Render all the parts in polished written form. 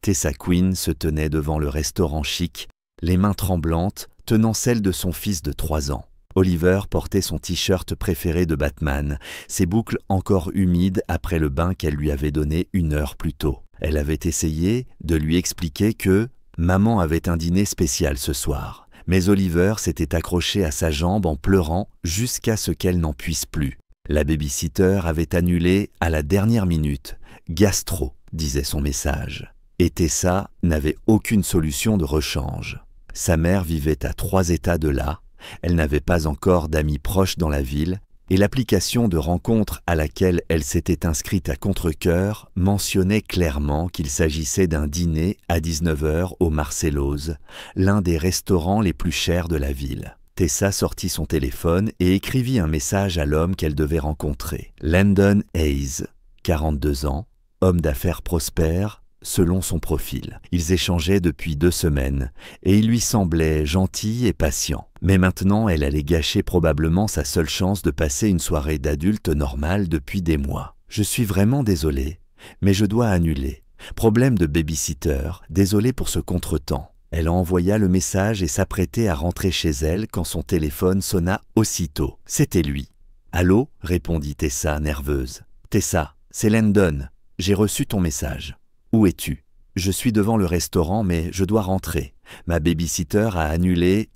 Tessa Quinn se tenait devant le restaurant chic, les mains tremblantes, tenant celle de son fils de 3 ans. Oliver portait son t-shirt préféré de Batman, ses boucles encore humides après le bain qu'elle lui avait donné 1 heure plus tôt. Elle avait essayé de lui expliquer que maman avait un dîner spécial ce soir, mais Oliver s'était accroché à sa jambe en pleurant jusqu'à ce qu'elle n'en puisse plus. La baby-sitter avait annulé à la dernière minute. « Gastro », disait son message. Et Tessa n'avait aucune solution de rechange. Sa mère vivait à 3 états de là, elle n'avait pas encore d'amis proches dans la ville, et l'application de rencontre à laquelle elle s'était inscrite à contre-cœur mentionnait clairement qu'il s'agissait d'un dîner à 19 h au Marcello's, l'un des restaurants les plus chers de la ville. Tessa sortit son téléphone et écrivit un message à l'homme qu'elle devait rencontrer. Landon Hayes, 42 ans, homme d'affaires prospère, selon son profil. Ils échangeaient depuis 2 semaines, et il lui semblait gentil et patient. Mais maintenant, elle allait gâcher probablement sa seule chance de passer une soirée d'adulte normale depuis des mois. « Je suis vraiment désolée, mais je dois annuler. Problème de baby-sitter, désolée pour ce contretemps. » Elle envoya le message et s'apprêtait à rentrer chez elle quand son téléphone sonna aussitôt. C'était lui. « Allô ?» répondit Tessa, nerveuse. « Tessa, c'est Landon. J'ai reçu ton message. Où es-tu ? Je suis devant le restaurant, mais je dois rentrer. Ma baby-sitter a annulé. »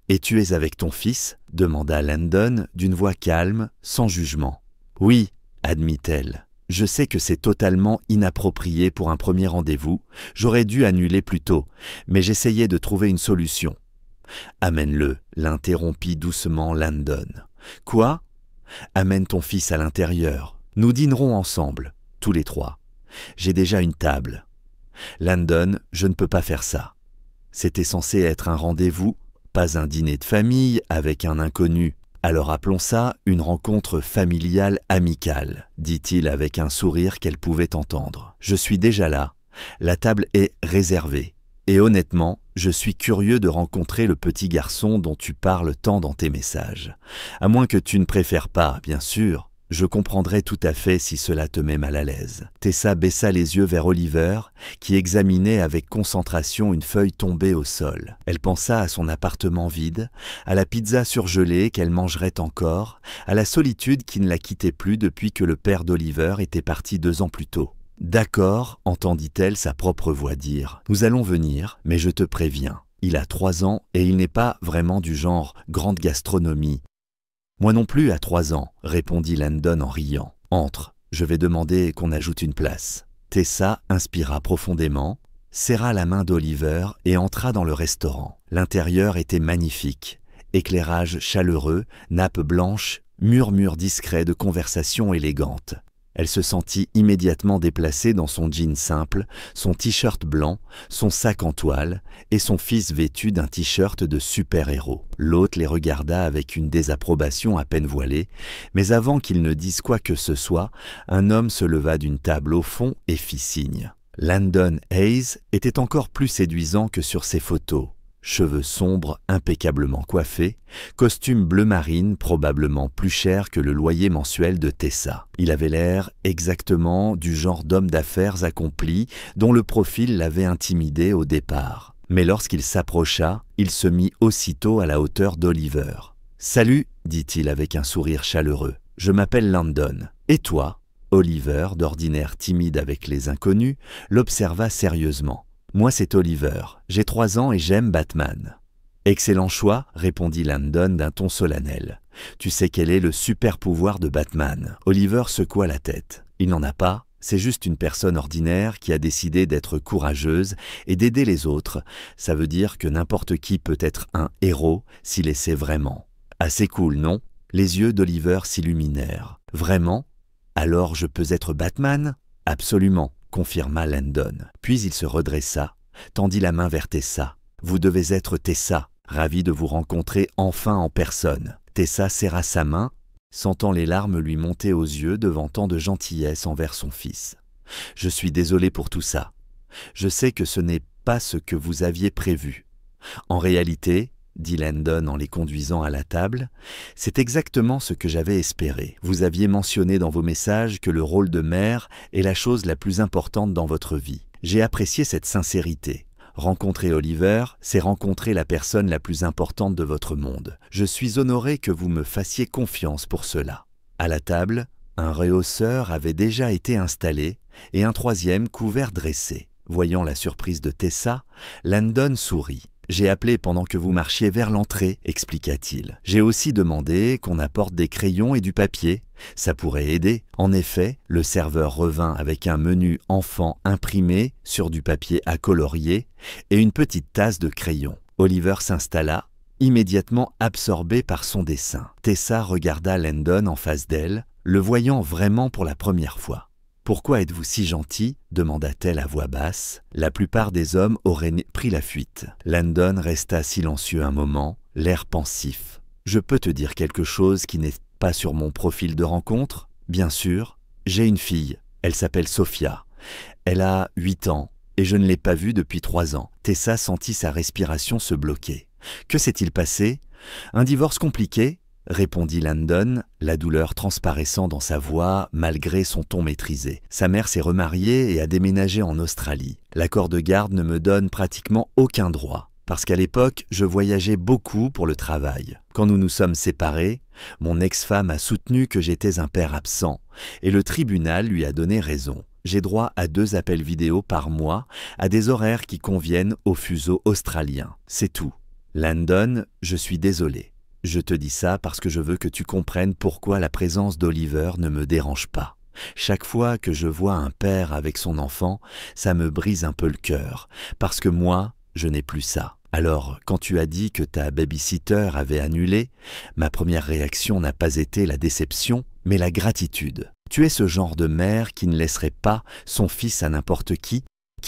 « Et tu es avec ton fils ?» demanda Landon d'une voix calme, sans jugement. « Oui, » admit-elle. « Je sais que c'est totalement inapproprié pour un premier rendez-vous. J'aurais dû annuler plus tôt, mais j'essayais de trouver une solution. »« Amène-le » l'interrompit doucement Landon. « Quoi ? Amène ton fils à l'intérieur. Nous dînerons ensemble, tous les 3. J'ai déjà une table. »« Landon, je ne peux pas faire ça. C'était censé être un rendez-vous, pas un dîner de famille avec un inconnu. Alors appelons ça une rencontre familiale amicale, dit-il avec un sourire qu'elle pouvait entendre. Je suis déjà là. La table est réservée. Et honnêtement, je suis curieux de rencontrer le petit garçon dont tu parles tant dans tes messages. À moins que tu ne préfères pas, bien sûr. Je comprendrais tout à fait si cela te met mal à l'aise. Tessa baissa les yeux vers Oliver, qui examinait avec concentration une feuille tombée au sol. Elle pensa à son appartement vide, à la pizza surgelée qu'elle mangerait encore, à la solitude qui ne la quittait plus depuis que le père d'Oliver était parti 2 ans plus tôt. « D'accord » entendit-elle sa propre voix dire. « Nous allons venir, mais je te préviens. Il a 3 ans et il n'est pas vraiment du genre grande gastronomie. » « Moi non plus à 3 ans, répondit Landon en riant. « Entre, je vais demander qu'on ajoute une place. » Tessa inspira profondément, serra la main d'Oliver et entra dans le restaurant. L'intérieur était magnifique. Éclairage chaleureux, nappe blanche, murmure discret de conversation élégante. Elle se sentit immédiatement déplacée dans son jean simple, son t-shirt blanc, son sac en toile et son fils vêtu d'un t-shirt de super-héros. L'hôte les regarda avec une désapprobation à peine voilée, mais avant qu'ils ne disent quoi que ce soit, un homme se leva d'une table au fond et fit signe. Landon Hayes était encore plus séduisant que sur ses photos. Cheveux sombres impeccablement coiffés, costume bleu marine probablement plus cher que le loyer mensuel de Tessa. Il avait l'air exactement du genre d'homme d'affaires accompli dont le profil l'avait intimidé au départ. Mais lorsqu'il s'approcha, il se mit aussitôt à la hauteur d'Oliver. « Salut » dit-il avec un sourire chaleureux. « Je m'appelle Landon. Et toi ?» Oliver, d'ordinaire timide avec les inconnus, l'observa sérieusement. « Moi, c'est Oliver. J'ai 3 ans et j'aime Batman. »« Excellent choix, » répondit Landon d'un ton solennel. « Tu sais quel est le super pouvoir de Batman ?» Oliver secoua la tête. « Il n'en a pas. C'est juste une personne ordinaire qui a décidé d'être courageuse et d'aider les autres. Ça veut dire que n'importe qui peut être un héros s'il essaie vraiment. Assez cool, non ?» Les yeux d'Oliver s'illuminèrent. « Vraiment ? Alors je peux être Batman ? » « Absolument. » confirma Landon. Puis il se redressa, tendit la main vers Tessa. « Vous devez être Tessa, ravi de vous rencontrer enfin en personne. » Tessa serra sa main, sentant les larmes lui monter aux yeux devant tant de gentillesse envers son fils. « Je suis désolé pour tout ça. Je sais que ce n'est pas ce que vous aviez prévu. En réalité, dit Landon en les conduisant à la table, c'est exactement ce que j'avais espéré. Vous aviez mentionné dans vos messages que le rôle de mère est la chose la plus importante dans votre vie. J'ai apprécié cette sincérité. Rencontrer Oliver, c'est rencontrer la personne la plus importante de votre monde. Je suis honoré que vous me fassiez confiance pour cela. À la table, un rehausseur avait déjà été installé et un troisième couvert dressé. Voyant la surprise de Tessa, Landon sourit. « J'ai appelé pendant que vous marchiez vers l'entrée, expliqua-t-il. J'ai aussi demandé qu'on apporte des crayons et du papier. Ça pourrait aider. » En effet, le serveur revint avec un menu enfant imprimé sur du papier à colorier et une petite tasse de crayon. Oliver s'installa, immédiatement absorbé par son dessin. Tessa regarda Landon en face d'elle, le voyant vraiment pour la première fois. « Pourquoi êtes-vous si gentil ?» demanda-t-elle à voix basse. La plupart des hommes auraient pris la fuite. Landon resta silencieux un moment, l'air pensif. « Je peux te dire quelque chose qui n'est pas sur mon profil de rencontre ? Bien sûr, j'ai une fille. Elle s'appelle Sophia. Elle a 8 ans et je ne l'ai pas vue depuis 3 ans. » Tessa sentit sa respiration se bloquer. « Que s'est-il passé ? Un divorce compliqué ? » répondit Landon, la douleur transparaissant dans sa voix malgré son ton maîtrisé. Sa mère s'est remariée et a déménagé en Australie. L'accord de garde ne me donne pratiquement aucun droit, parce qu'à l'époque, je voyageais beaucoup pour le travail. Quand nous nous sommes séparés, mon ex-femme a soutenu que j'étais un père absent, et le tribunal lui a donné raison. J'ai droit à 2 appels vidéo par mois, à des horaires qui conviennent au fuseau australien. C'est tout. Landon, je suis désolé. Je te dis ça parce que je veux que tu comprennes pourquoi la présence d'Oliver ne me dérange pas. Chaque fois que je vois un père avec son enfant, ça me brise un peu le cœur, parce que moi, je n'ai plus ça. Alors, quand tu as dit que ta babysitter avait annulé, ma première réaction n'a pas été la déception, mais la gratitude. Tu es ce genre de mère qui ne laisserait pas son fils à n'importe qui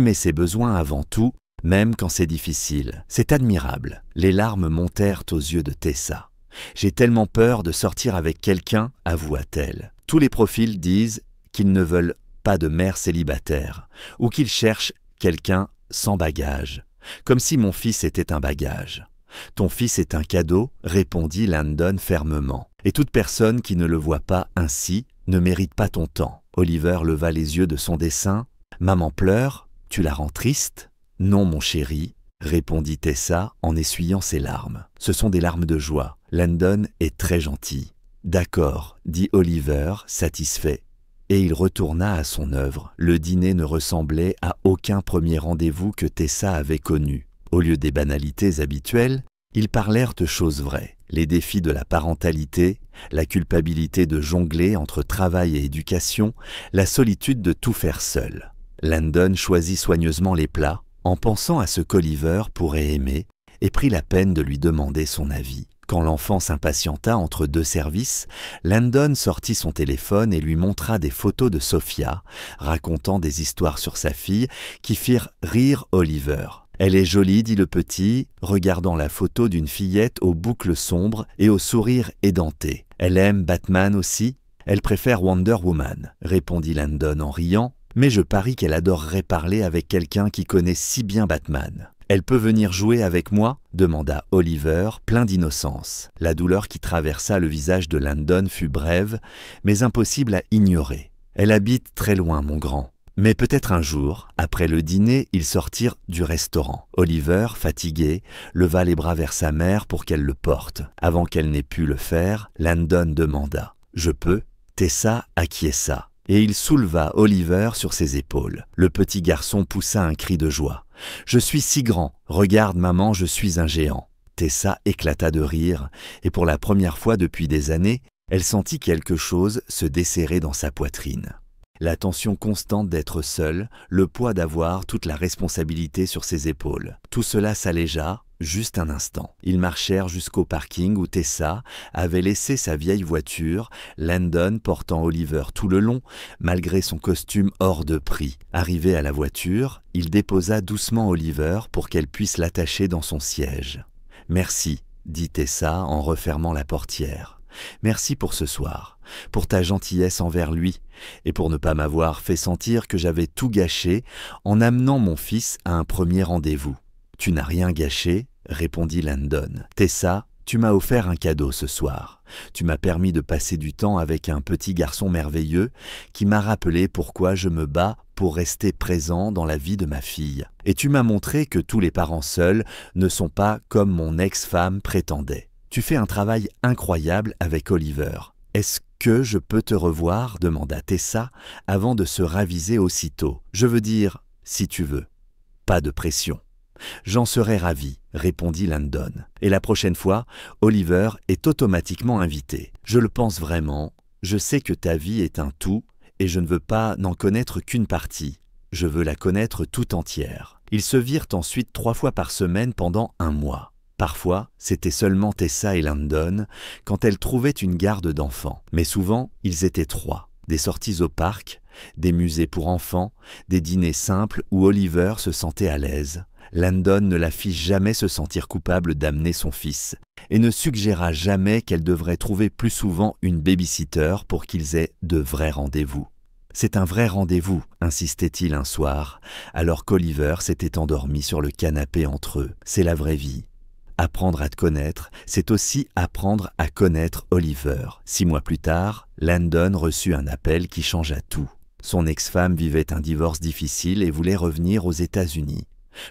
met ses besoins avant tout, même quand c'est difficile. C'est admirable. Les larmes montèrent aux yeux de Tessa. J'ai tellement peur de sortir avec quelqu'un, avoua-t-elle. Tous les profils disent qu'ils ne veulent pas de mère célibataire, ou qu'ils cherchent quelqu'un sans bagage, comme si mon fils était un bagage. Ton fils est un cadeau, répondit Landon fermement. Et toute personne qui ne le voit pas ainsi ne mérite pas ton temps. Oliver leva les yeux de son dessin. Maman pleure, tu la rends triste ? Non, mon chéri, répondit Tessa en essuyant ses larmes. Ce sont des larmes de joie. Landon est très gentil. D'accord, dit Oliver, satisfait. Et il retourna à son œuvre. Le dîner ne ressemblait à aucun premier rendez-vous que Tessa avait connu. Au lieu des banalités habituelles, ils parlèrent de choses vraies. Les défis de la parentalité, la culpabilité de jongler entre travail et éducation, la solitude de tout faire seul. Landon choisit soigneusement les plats, en pensant à ce qu'Oliver pourrait aimer, et prit la peine de lui demander son avis. Quand l'enfant s'impatienta entre 2 services, Landon sortit son téléphone et lui montra des photos de Sophia, racontant des histoires sur sa fille qui firent rire Oliver. « Elle est jolie, dit le petit, regardant la photo d'une fillette aux boucles sombres et au sourire édenté. Elle aime Batman aussi ? Elle préfère Wonder Woman, répondit Landon en riant. Mais je parie qu'elle adorerait parler avec quelqu'un qui connaît si bien Batman. « Elle peut venir jouer avec moi ?» demanda Oliver, plein d'innocence. La douleur qui traversa le visage de Landon fut brève, mais impossible à ignorer. « Elle habite très loin, mon grand. » Mais peut-être un jour, après le dîner, ils sortirent du restaurant. Oliver, fatigué, leva les bras vers sa mère pour qu'elle le porte. Avant qu'elle n'ait pu le faire, Landon demanda « Je peux ?» Tessa acquiesça. Et il souleva Oliver sur ses épaules. Le petit garçon poussa un cri de joie. « Je suis si grand. Regarde, maman, je suis un géant. » Tessa éclata de rire, et pour la première fois depuis des années, elle sentit quelque chose se desserrer dans sa poitrine. La tension constante d'être seule, le poids d'avoir toute la responsabilité sur ses épaules. Tout cela s'allégea, juste un instant. Ils marchèrent jusqu'au parking où Tessa avait laissé sa vieille voiture, Landon portant Oliver tout le long, malgré son costume hors de prix. Arrivé à la voiture, il déposa doucement Oliver pour qu'elle puisse l'attacher dans son siège. « Merci, dit Tessa en refermant la portière. Merci pour ce soir, pour ta gentillesse envers lui, et pour ne pas m'avoir fait sentir que j'avais tout gâché en amenant mon fils à un premier rendez-vous. » « Tu n'as rien gâché, répondit Landon. Tessa, Tu m'as offert un cadeau ce soir. Tu m'as permis de passer du temps avec un petit garçon merveilleux qui m'a rappelé pourquoi je me bats pour rester présent dans la vie de ma fille. Et tu m'as montré que tous les parents seuls ne sont pas comme mon ex-femme prétendait. Tu fais un travail incroyable avec Oliver. Est-ce que je peux te revoir ? Demanda Tessa avant de se raviser aussitôt. Je veux dire, si tu veux. Pas de pression. J'en serais ravi, répondit Landon. Et la prochaine fois, Oliver est automatiquement invité. Je le pense vraiment. Je sais que ta vie est un tout et je ne veux pas n'en connaître qu'une partie. Je veux la connaître tout entière. Ils se virent ensuite 3 fois par semaine pendant 1 mois. Parfois, c'était seulement Tessa et Landon quand elles trouvaient une garde d'enfants. Mais souvent, ils étaient 3. Des sorties au parc, des musées pour enfants, des dîners simples où Oliver se sentait à l'aise. Landon ne la fit jamais se sentir coupable d'amener son fils et ne suggéra jamais qu'elle devrait trouver plus souvent une baby-sitter pour qu'ils aient de vrais rendez-vous. C'est un vrai rendez-vous, insistait-il un soir, alors qu'Oliver s'était endormi sur le canapé entre eux. C'est la vraie vie. Apprendre à te connaître, c'est aussi apprendre à connaître Oliver. 6 mois plus tard, Landon reçut un appel qui changea tout. Son ex-femme vivait un divorce difficile et voulait revenir aux États-Unis.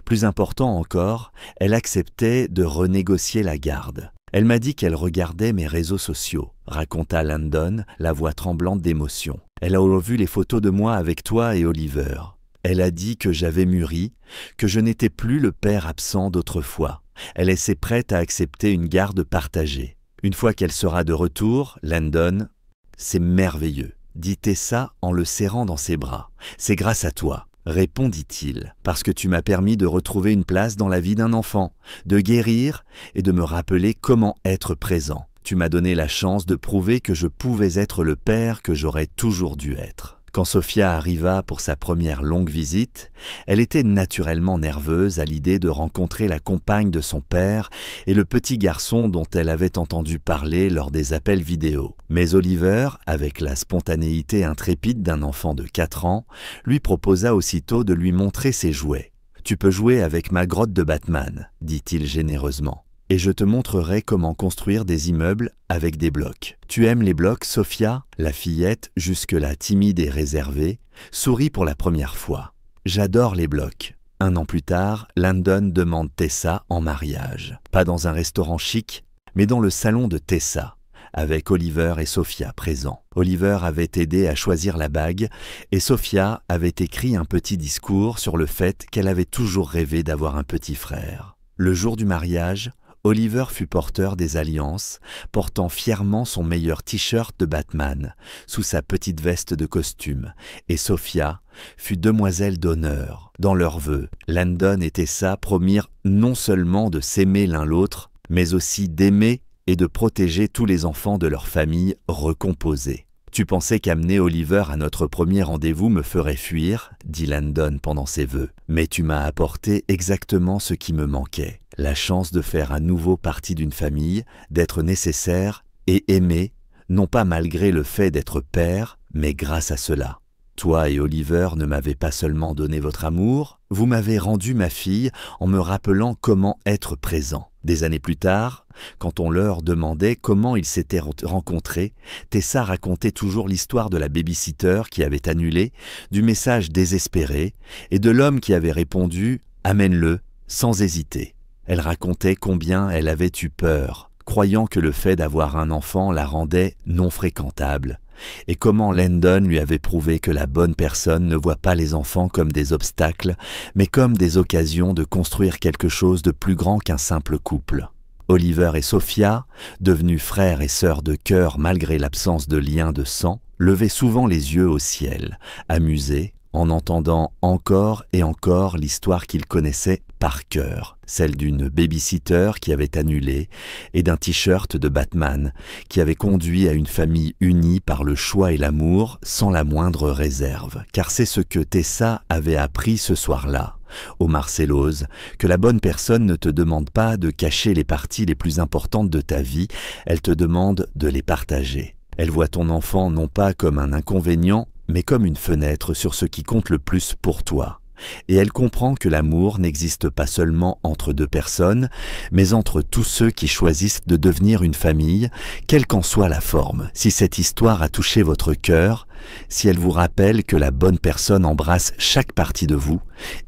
Plus important encore, elle acceptait de renégocier la garde. Elle m'a dit qu'elle regardait mes réseaux sociaux, raconta Landon, la voix tremblante d'émotion. Elle a vu les photos de moi avec toi et Oliver. Elle a dit que j'avais mûri, que je n'étais plus le père absent d'autrefois. Elle est prête à accepter une garde partagée. Une fois qu'elle sera de retour, Landon, c'est merveilleux, dit Tessa en le serrant dans ses bras. C'est grâce à toi. Répondit-il, parce que tu m'as permis de retrouver une place dans la vie d'un enfant, de guérir et de me rappeler comment être présent. Tu m'as donné la chance de prouver que je pouvais être le père que j'aurais toujours dû être. Quand Sophia arriva pour sa première longue visite, elle était naturellement nerveuse à l'idée de rencontrer la compagne de son père et le petit garçon dont elle avait entendu parler lors des appels vidéo. Mais Oliver, avec la spontanéité intrépide d'un enfant de 4 ans, lui proposa aussitôt de lui montrer ses jouets. « Tu peux jouer avec ma grotte de Batman », dit-il généreusement. Et je te montrerai comment construire des immeubles avec des blocs. Tu aimes les blocs, Sophia ? La fillette, jusque-là timide et réservée, sourit pour la première fois. J'adore les blocs. 1 an plus tard, Landon demande Tessa en mariage. Pas dans un restaurant chic, mais dans le salon de Tessa, avec Oliver et Sophia présents. Oliver avait aidé à choisir la bague et Sophia avait écrit un petit discours sur le fait qu'elle avait toujours rêvé d'avoir un petit frère. Le jour du mariage, Oliver fut porteur des alliances, portant fièrement son meilleur t-shirt de Batman, sous sa petite veste de costume, et Sophia fut demoiselle d'honneur. Dans leurs vœux, Landon et Tessa promirent non seulement de s'aimer l'un l'autre, mais aussi d'aimer et de protéger tous les enfants de leur famille recomposée. « Tu pensais qu'amener Oliver à notre premier rendez-vous me ferait fuir ?» dit Landon pendant ses vœux. « Mais tu m'as apporté exactement ce qui me manquait. La chance de faire à nouveau partie d'une famille, d'être nécessaire et aimé, non pas malgré le fait d'être père, mais grâce à cela. Toi et Oliver ne m'avez pas seulement donné votre amour, vous m'avez rendu ma fille en me rappelant comment être présent. » Des années plus tard, quand on leur demandait comment ils s'étaient rencontrés, Tessa racontait toujours l'histoire de la baby-sitter qui avait annulé, du message désespéré et de l'homme qui avait répondu « Amène-le » sans hésiter. Elle racontait combien elle avait eu peur, croyant que le fait d'avoir un enfant la rendait non fréquentable, et comment Landon lui avait prouvé que la bonne personne ne voit pas les enfants comme des obstacles, mais comme des occasions de construire quelque chose de plus grand qu'un simple couple. Oliver et Sophia, devenus frères et sœurs de cœur malgré l'absence de lien de sang, levaient souvent les yeux au ciel, amusés, en entendant encore et encore l'histoire qu'ils connaissaient par cœur, celle d'une baby-sitter qui avait annulé et d'un t-shirt de Batman qui avait conduit à une famille unie par le choix et l'amour sans la moindre réserve. Car c'est ce que Tessa avait appris ce soir-là, au Marcello's, que la bonne personne ne te demande pas de cacher les parties les plus importantes de ta vie, elle te demande de les partager. Elle voit ton enfant non pas comme un inconvénient, mais comme une fenêtre sur ce qui compte le plus pour toi. Et elle comprend que l'amour n'existe pas seulement entre deux personnes, mais entre tous ceux qui choisissent de devenir une famille, quelle qu'en soit la forme. Si cette histoire a touché votre cœur, si elle vous rappelle que la bonne personne embrasse chaque partie de vous,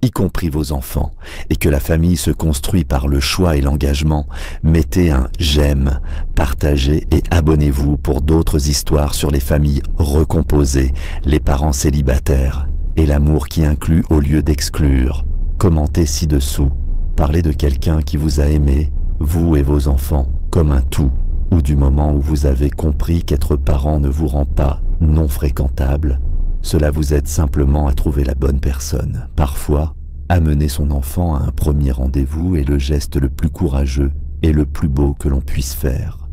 y compris vos enfants, et que la famille se construit par le choix et l'engagement, mettez un j'aime, partagez et abonnez-vous pour d'autres histoires sur les familles recomposées, les parents célibataires, et l'amour qui inclut au lieu d'exclure. Commentez ci-dessous. Parlez de quelqu'un qui vous a aimé, vous et vos enfants, comme un tout, ou du moment où vous avez compris qu'être parent ne vous rend pas non fréquentable. Cela vous aide simplement à trouver la bonne personne. Parfois, amener son enfant à un premier rendez-vous est le geste le plus courageux et le plus beau que l'on puisse faire.